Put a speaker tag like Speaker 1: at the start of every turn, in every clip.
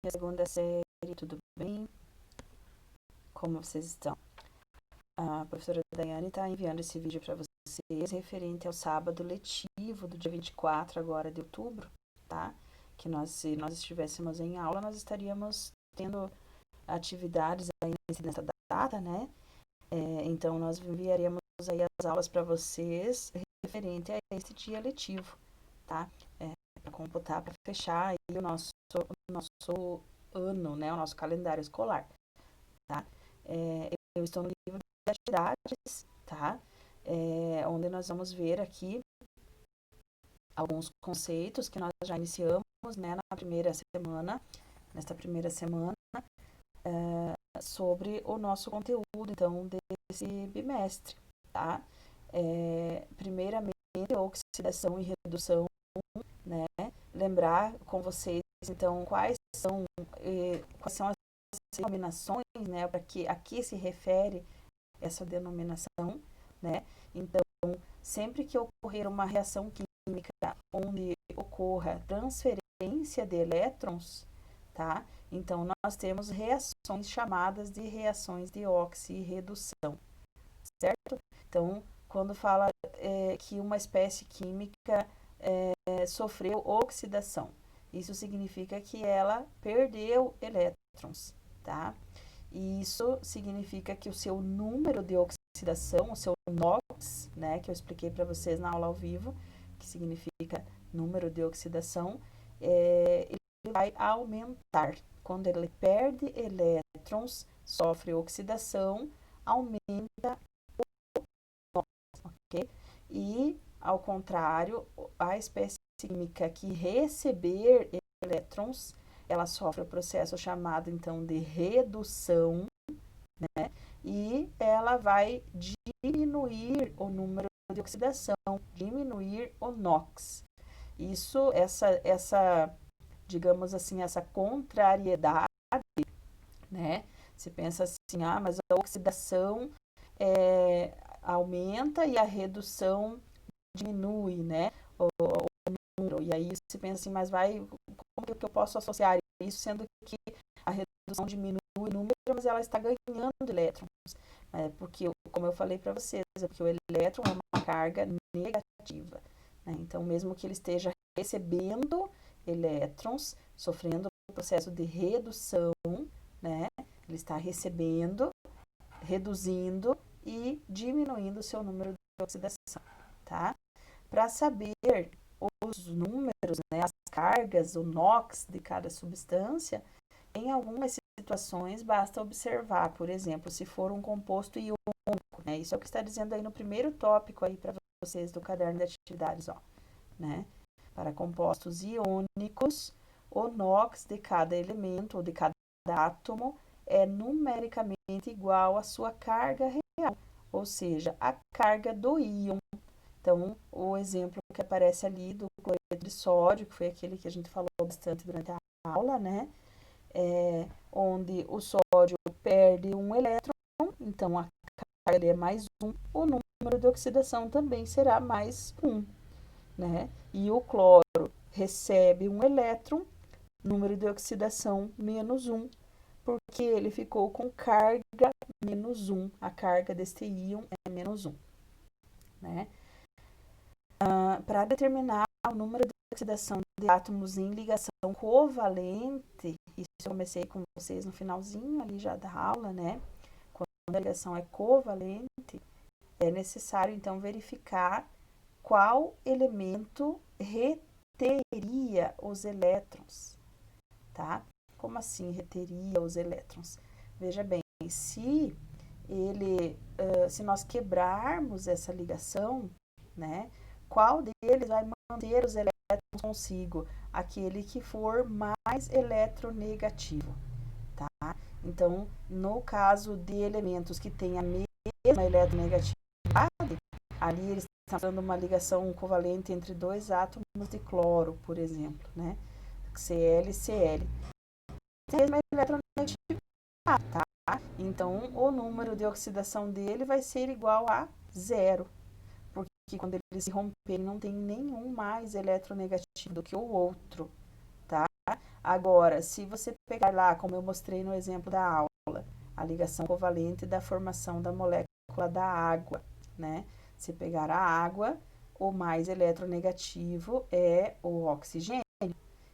Speaker 1: minha segunda série, tudo bem? Como vocês estão? A professora Daiane está enviando esse vídeo para vocês referente ao sábado letivo do dia 24 agora de outubro, tá? Que se nós estivéssemos em aula, nós estaríamos tendo atividades aí nessa data, né? Então, nós enviaríamos aí as aulas para vocês referente a este dia letivo, tá? Para computar, para fechar aí o nosso ano, né? O nosso calendário escolar, tá? Eu estou no livro de atividades, tá? Onde nós vamos ver aqui alguns conceitos que nós já iniciamos, né? Nesta primeira semana, sobre o nosso conteúdo, então, desse bimestre, tá? Primeiramente, oxidação e redução, né? Lembrar com vocês, então, quais são as denominações, né? Para que a que se refere essa denominação, né? Então, sempre que ocorrer uma reação química onde ocorra transferência de elétrons, tá? Então, nós temos reações chamadas de reações de oxirredução, certo? Então, quando fala que uma espécie química sofreu oxidação, isso significa que ela perdeu elétrons, tá? E isso significa que o seu número de oxidação, o seu NOx, né, que eu expliquei para vocês na aula ao vivo, que significa número de oxidação, ele vai aumentar. Quando ele perde elétrons, sofre oxidação, aumenta o NOx, ok? E, ao contrário, a espécie química que receber elétrons, ela sofre o processo chamado, então, de redução, né? E ela vai diminuir o número de oxidação, diminuir o NOx. Isso, digamos assim, essa contrariedade, né? Você pensa assim, mas a oxidação aumenta e a redução diminui, né? O número. E aí você pensa assim, mas como que eu posso associar isso, sendo que a redução diminui o número, mas ela está ganhando elétrons? Porque, como eu falei para vocês, porque o elétron é uma carga negativa, né? Então, mesmo que ele esteja recebendo elétrons, sofrendo o processo de redução, né? Ele está recebendo, reduzindo e diminuindo o seu número de oxidação, tá? Para saber os números, né, as cargas, o NOx de cada substância, em algumas situações basta observar, por exemplo, se for um composto iônico, né? Isso é o que está dizendo aí no primeiro tópico aí para vocês do caderno de atividades, ó, né? Para compostos iônicos, o NOx de cada elemento ou de cada átomo é numericamente igual à sua carga real, ou seja, a carga do íon. Então, o exemplo que aparece ali do cloreto de sódio, que foi aquele que a gente falou bastante durante a aula, né? Onde o sódio perde um elétron, então a carga é mais 1, o número de oxidação também será mais 1, né? E o cloro recebe um elétron, número de oxidação menos 1, porque ele ficou com carga menos 1, a carga deste íon é menos 1, né? Para determinar o número de oxidação de átomos em ligação covalente, isso eu comecei com vocês no finalzinho ali já da aula, né? Quando a ligação é covalente, é necessário então verificar qual elemento reteria os elétrons, tá? Como assim reteria os elétrons? Veja bem, se nós quebrarmos essa ligação, né? Qual deles vai manter os elétrons consigo? Aquele que for mais eletronegativo, tá? Então, no caso de elementos que têm a mesma eletronegatividade, ali eles estão dando uma ligação covalente entre dois átomos de cloro, por exemplo, né? Cl e Cl. Tem a mesma eletronegatividade, tá? Então, o número de oxidação dele vai ser igual a 0. Porque quando eles se romperem, não tem nenhum mais eletronegativo do que o outro, tá? Agora, se você pegar lá, como eu mostrei no exemplo da aula, a ligação covalente da formação da molécula da água, né? Se pegar a água, o mais eletronegativo é o oxigênio.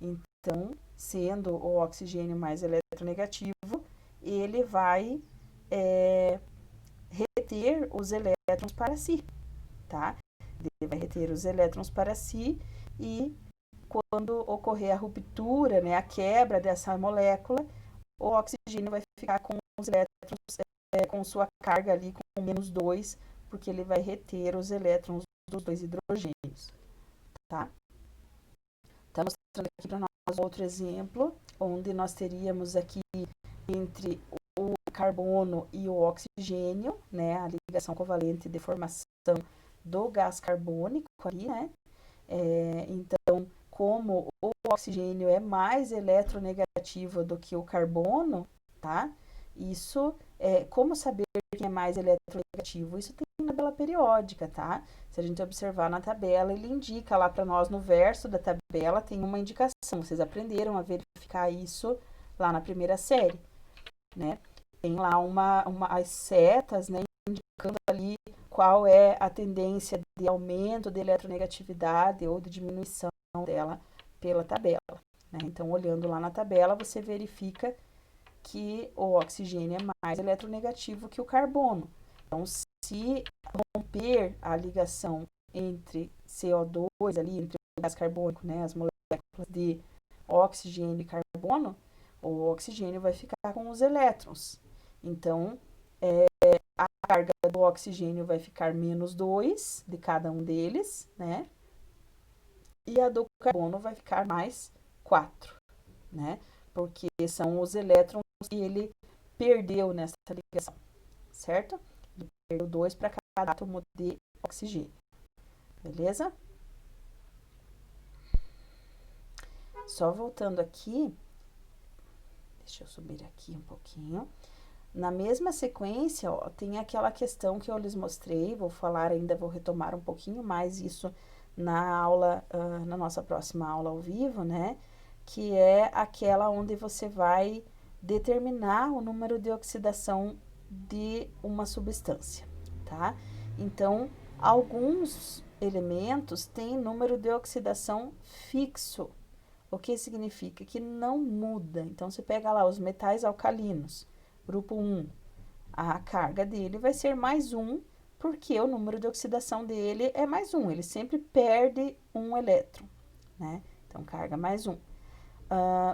Speaker 1: Então, sendo o oxigênio mais eletronegativo, ele vai reter os elétrons para si, tá? Ele vai reter os elétrons para si e quando ocorrer a ruptura, né, a quebra dessa molécula, o oxigênio vai ficar com os elétrons, com sua carga ali com -2, porque ele vai reter os elétrons dos dois hidrogênios, tá? Estamos mostrando aqui para nós outro exemplo, onde nós teríamos aqui entre o carbono e o oxigênio, né, a ligação covalente de formação do gás carbônico ali, né? Então, como o oxigênio é mais eletronegativo do que o carbono, tá? Isso, como saber quem é mais eletronegativo? Isso tem na tabela periódica, tá? Se a gente observar na tabela, ele indica lá para nós no verso da tabela, tem uma indicação. Vocês aprenderam a verificar isso lá na primeira série, né? Tem lá as setas, né, indicando ali qual é a tendência de aumento de eletronegatividade ou de diminuição dela pela tabela, né? Então, olhando lá na tabela, você verifica que o oxigênio é mais eletronegativo que o carbono. Então, se romper a ligação entre CO2 ali, entre o gás carbônico, né, as moléculas de oxigênio e carbono, o oxigênio vai ficar com os elétrons. Então, a carga do oxigênio vai ficar -2 de cada um deles, né? E a do carbono vai ficar mais 4, né? Porque são os elétrons que ele perdeu nessa ligação, certo? Ele perdeu 2 para cada átomo de oxigênio, beleza? Só voltando aqui, deixa eu subir aqui um pouquinho. Na mesma sequência, ó, tem aquela questão que eu lhes mostrei, vou falar ainda, vou retomar um pouquinho mais isso na aula, na nossa próxima aula ao vivo, né? Que é aquela onde você vai determinar o número de oxidação de uma substância, tá? Então, alguns elementos têm número de oxidação fixo, o que significa que não muda. Então, você pega lá os metais alcalinos, grupo 1, a carga dele vai ser mais 1, porque o número de oxidação dele é mais 1, ele sempre perde um elétron, né? Então, carga mais 1.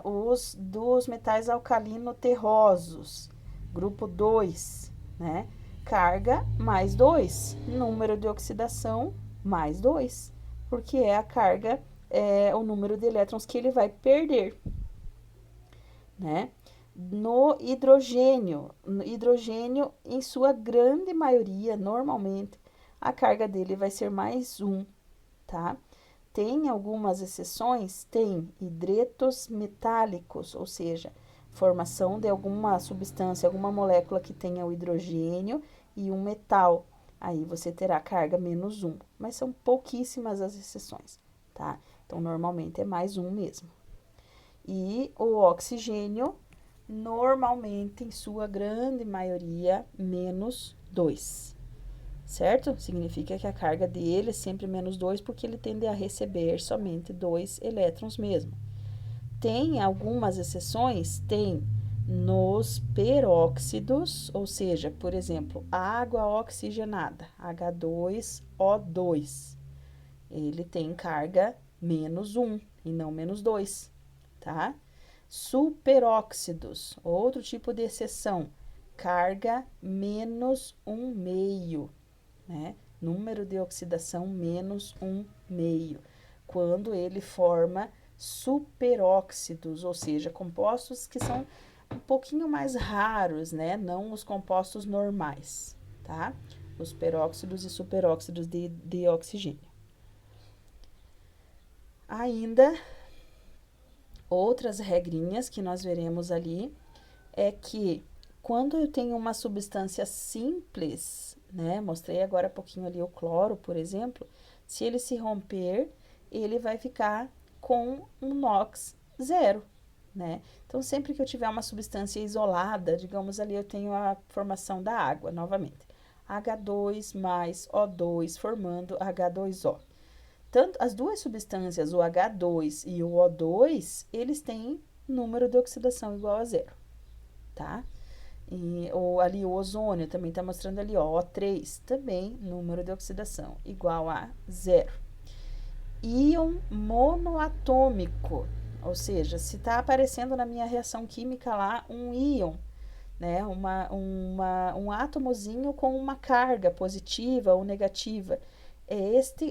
Speaker 1: Os dos metais alcalino terrosos, grupo 2, né? Carga mais 2, número de oxidação mais 2, porque é a carga, o número de elétrons que ele vai perder, né? No hidrogênio, em sua grande maioria, normalmente, a carga dele vai ser mais 1, tá? Tem algumas exceções, tem hidretos metálicos, ou seja, formação de alguma substância, alguma molécula que tenha o hidrogênio e um metal. Aí você terá carga -1, mas são pouquíssimas as exceções, tá? Então, normalmente é mais 1 mesmo. E o oxigênio, normalmente, em sua grande maioria, -2, certo? Significa que a carga dele é sempre -2, porque ele tende a receber somente 2 elétrons mesmo. Tem algumas exceções? Tem nos peróxidos, ou seja, por exemplo, água oxigenada, H2O2. Ele tem carga -1 e não -2, tá? Superóxidos, outro tipo de exceção, carga -1,5, né? Número de oxidação -1,5, quando ele forma superóxidos, ou seja, compostos que são um pouquinho mais raros, né? Não os compostos normais, tá? Os peróxidos e superóxidos de oxigênio. Ainda, outras regrinhas que nós veremos ali é que quando eu tenho uma substância simples, né? Mostrei agora há pouquinho ali o cloro, por exemplo. Se ele se romper, ele vai ficar com um NOx zero, né? Então, sempre que eu tiver uma substância isolada, digamos ali, eu tenho a formação da água, novamente. H2 mais O2 formando H2O. Tanto as duas substâncias, o H2 e o O2, eles têm número de oxidação igual a zero, tá? Ali o ozônio também está mostrando ali, ó, O3, também número de oxidação igual a zero. Íon monoatômico, ou seja, se está aparecendo na minha reação química lá um íon, né, um átomozinho com uma carga positiva ou negativa,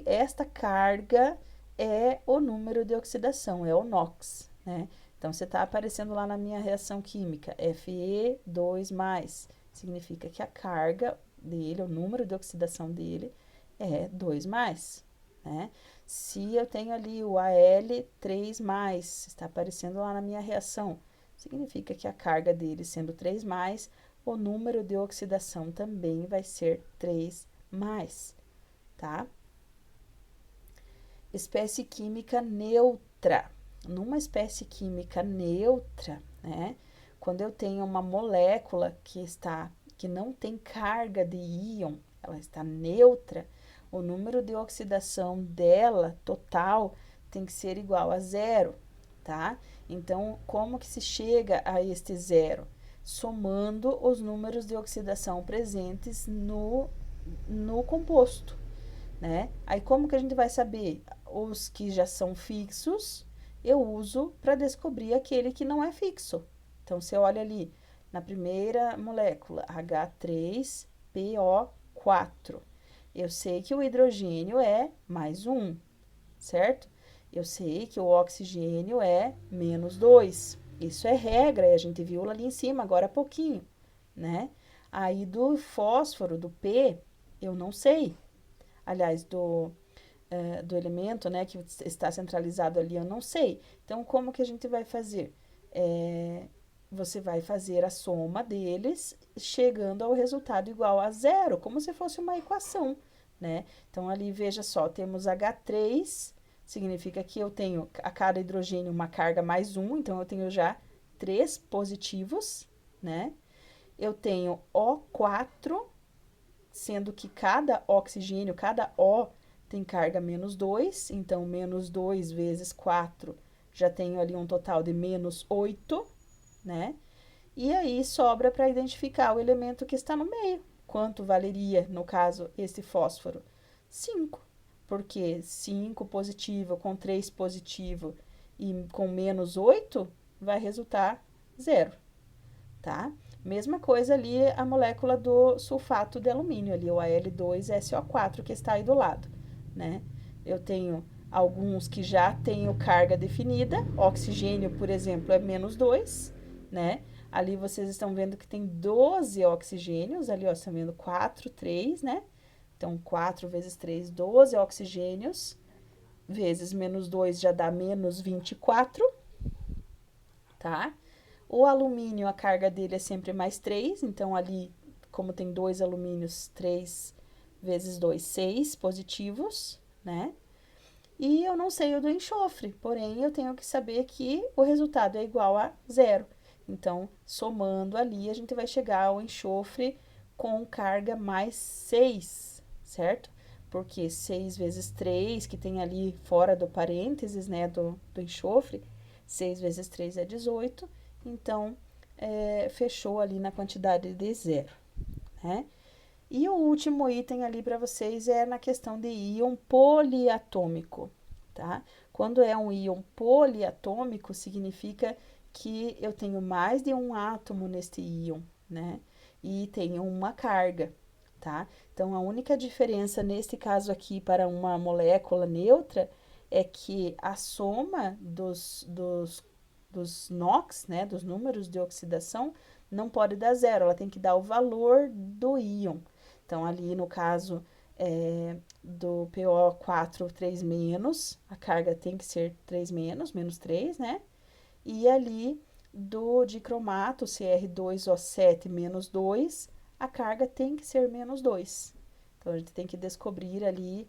Speaker 1: esta carga é o número de oxidação, é o NOx, né? Então, se está aparecendo lá na minha reação química, Fe2+, significa que a carga dele, o número de oxidação dele é 2+, né? Se eu tenho ali o Al3+, está aparecendo lá na minha reação, significa que a carga dele sendo 3+, o número de oxidação também vai ser 3+, tá? Espécie química neutra. Numa espécie química neutra, né? Quando eu tenho uma molécula que não tem carga de íon, ela está neutra, o número de oxidação dela, total, tem que ser igual a zero, tá? Então, como que se chega a este zero? Somando os números de oxidação presentes no composto, né? Aí, como que a gente vai saber? Os que já são fixos, eu uso para descobrir aquele que não é fixo. Então, você olha ali, na primeira molécula, H3PO4. Eu sei que o hidrogênio é mais 1, certo? Eu sei que o oxigênio é menos 2. Isso é regra, e a gente viu ali em cima, agora há pouquinho, né? Aí do fósforo, do P, eu não sei. Aliás, do elemento, né, que está centralizado ali, eu não sei. Então, como que a gente vai fazer? Você vai fazer a soma deles, chegando ao resultado igual a zero, como se fosse uma equação, né? Então, ali, veja só, temos H3, significa que eu tenho a cada hidrogênio uma carga mais 1, então eu tenho já 3 positivos, né? Eu tenho O4, sendo que cada oxigênio, cada O, tem carga menos 2, então menos 2 vezes 4, já tenho ali um total de menos 8, né? E aí sobra para identificar o elemento que está no meio. Quanto valeria, no caso, esse fósforo? 5, porque 5 positivo com 3 positivo e com menos 8 vai resultar zero, tá? Mesma coisa ali a molécula do sulfato de alumínio, ali o Al2SO4 que está aí do lado, né? Eu tenho alguns que já têm carga definida, oxigênio, por exemplo, é menos 2, né? Ali vocês estão vendo que tem 12 oxigênios, ali ó, estão vendo 4, 3, né? Então, 4 vezes 3, 12 oxigênios, vezes menos 2 já dá menos 24, tá? O alumínio, a carga dele é sempre mais 3, então ali, como tem 2 alumínios, 3 vezes 2, 6 positivos, né? E eu não sei o do enxofre, porém eu tenho que saber que o resultado é igual a zero. Então, somando ali, a gente vai chegar ao enxofre com carga mais 6, certo? Porque 6 vezes 3, que tem ali fora do parênteses, né, do enxofre, 6 vezes 3 é 18, então, fechou ali na quantidade de zero, né? E o último item ali para vocês é na questão de íon poliatômico, tá? Quando é um íon poliatômico, significa que eu tenho mais de um átomo neste íon, né? E tenho uma carga, tá? Então, a única diferença neste caso aqui para uma molécula neutra é que a soma dos NOx, né, dos números de oxidação, não pode dar zero, ela tem que dar o valor do íon. Então, ali no caso do PO4 3-, a carga tem que ser 3-, menos 3, né? E ali do dicromato, Cr2O7 menos 2, a carga tem que ser menos 2. Então, a gente tem que descobrir ali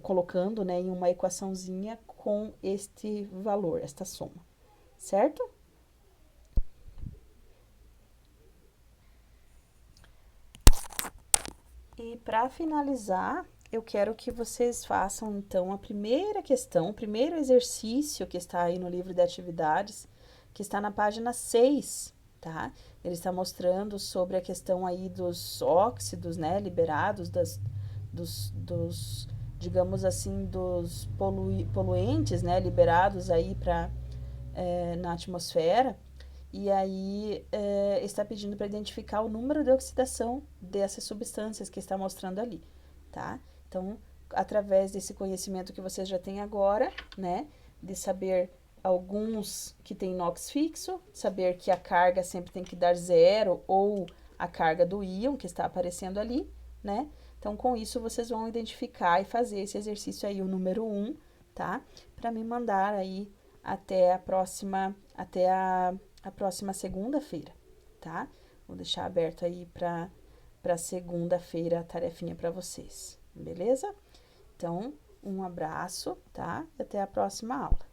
Speaker 1: colocando, né, em uma equaçãozinha com este valor, esta soma, certo? E para finalizar, eu quero que vocês façam então a primeira questão, o primeiro exercício que está aí no livro de atividades, que está na página 6, tá? Ele está mostrando sobre a questão aí dos óxidos, né, liberados dos digamos assim, dos poluentes, né, liberados aí na atmosfera. E aí está pedindo para identificar o número de oxidação dessas substâncias que está mostrando ali, tá? Então, através desse conhecimento que vocês já têm agora, né, de saber alguns que tem NOx fixo, saber que a carga sempre tem que dar zero ou a carga do íon que está aparecendo ali, né? Então, com isso, vocês vão identificar e fazer esse exercício aí, o número 1, tá? Para me mandar aí até a próxima segunda-feira, tá? Vou deixar aberto aí para segunda-feira a tarefinha para vocês, beleza? Então, um abraço, tá? E até a próxima aula.